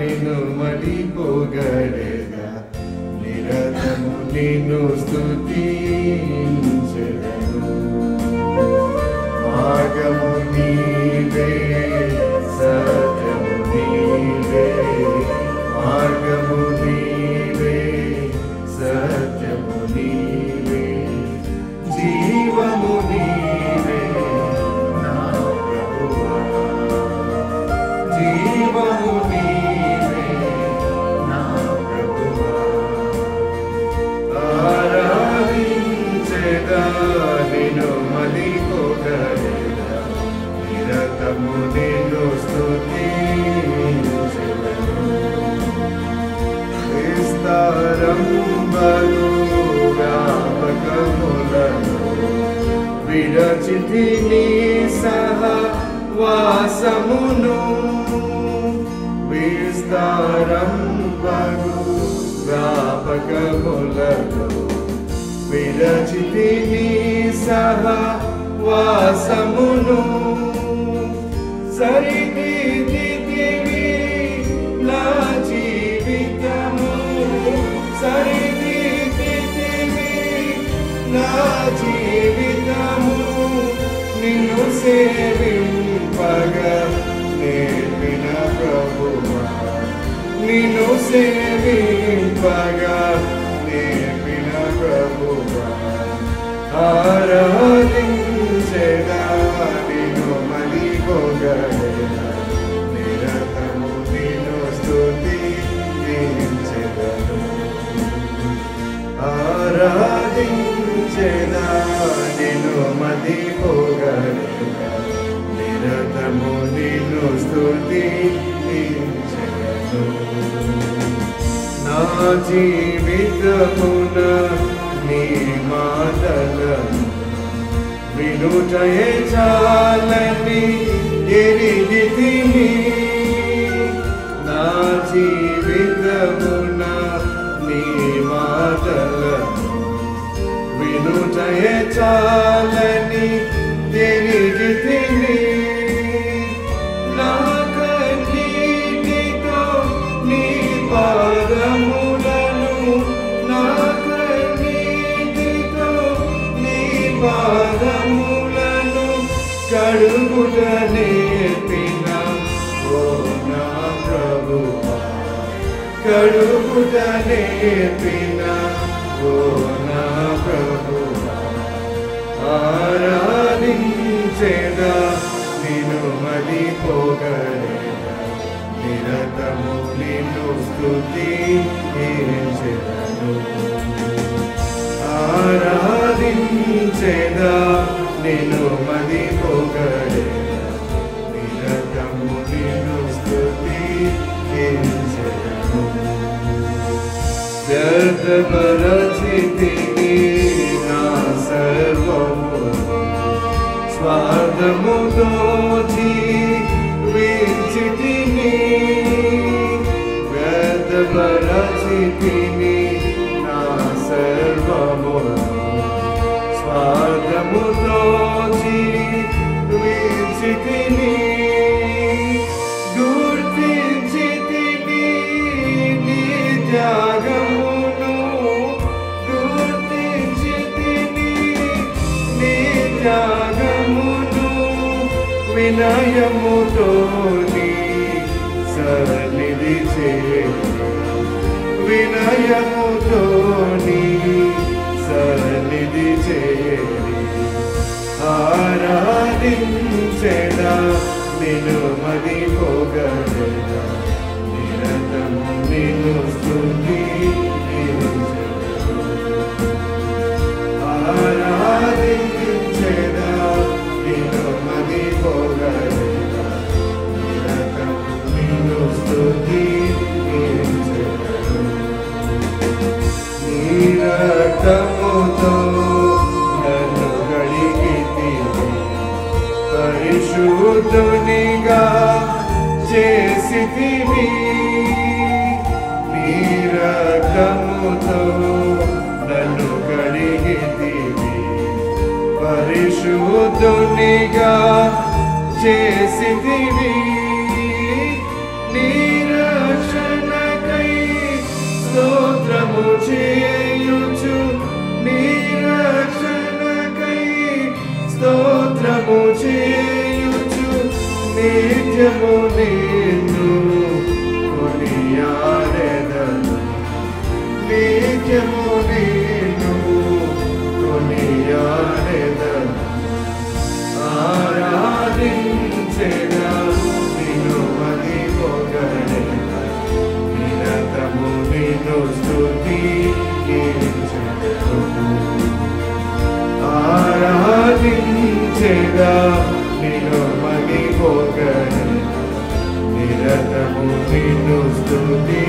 నిన్ను మది పొగడెదా నిరతము నిన్ను స్తుతించెదను. మార్గము నీవే సత్యము నీవే, మార్గము నీవే సత్యము నీవే, జీవము నీవే నా ప్రభువా, జీవము నీవే నా ప్రభువా. ఆరాధించెదా నిన్ను మది పొగడెదా నిరతము నిన్ను స్తుతించెదను. విస్తారంబగు వ్యాపకములను విరచితిని సహవాసమును, విస్తారంబగు వ్యాపకములను విరచితిని సహవాసమును, సరిదిద్దితివి నా జీవితము, సరిదిద్దితివి నా జీవితము, నిన్ను సేవింపగా నేర్పిన ప్రభువా, నిన్ను సేవింపగా నేర్పిన ప్రభువా. ఆరాధించెదా నిన్ను మది పొగడెదా నిరతము నిన్ను స్తుతించెదను. ఆరాధించెదా నిన్ను మది పొగడెదా నిరతము నిన్ను స్తుతించెదను. నా జీవితమున నీ మాటలను వినుటయే చాలని ఎరిగితిని, నా జీవితమున నీ మాటలను వినుటయే చాలని ఎరిగితిని, నా కన్నీటితో నీ పాదములను, నా కన్నీటితో నీ పాదములను కడుగుట నేర్పిన ఓ నా ప్రభువా, కడుగుట నేర్పిన ఓ నా ప్రభువా. ఆరాధించెదా నిన్ను మది పొగడెదా నిరతము నిన్ను స్తుతించెదను. ఆరాధించెదా నిన్ను మది పొగడెదా నిరతము నిన్ను స్తుతించెదను. వ్యర్థపరచితిని నా సర్వము, స్వార్థముతో జీవించితిని, వ్యర్థపరచితిని నా సర్వమును, స్వార్థముతో జీవించితిని, గుర్తించితిని నీ త్యాగమును, గుర్తించితిని నీ త్యాగమును, వినయముతో నీ సన్నిధి చేరి, వినయముతో నీ సన్నిధి చేరి, ఆరాధించెదా నిన్ను మది పొగడెదా నిరతము నిన్ను స్తుతించెదను. ఆరాధించెదా నిన్ను మది పొగడెదా నిరతము నిన్ను స్తుతించెదను. నీ రక్తముతో నన్ను కడిగితివి, పరిశుద్ధునిగా చేసితివి, నీ రక్తముతో నన్ను కడిగితివి, పరిశుద్ధునిగా చేసితివి, నీ రక్ష చేసేదా నిన్ను మహిమోగని నిరతము నిన్ను స్తుతి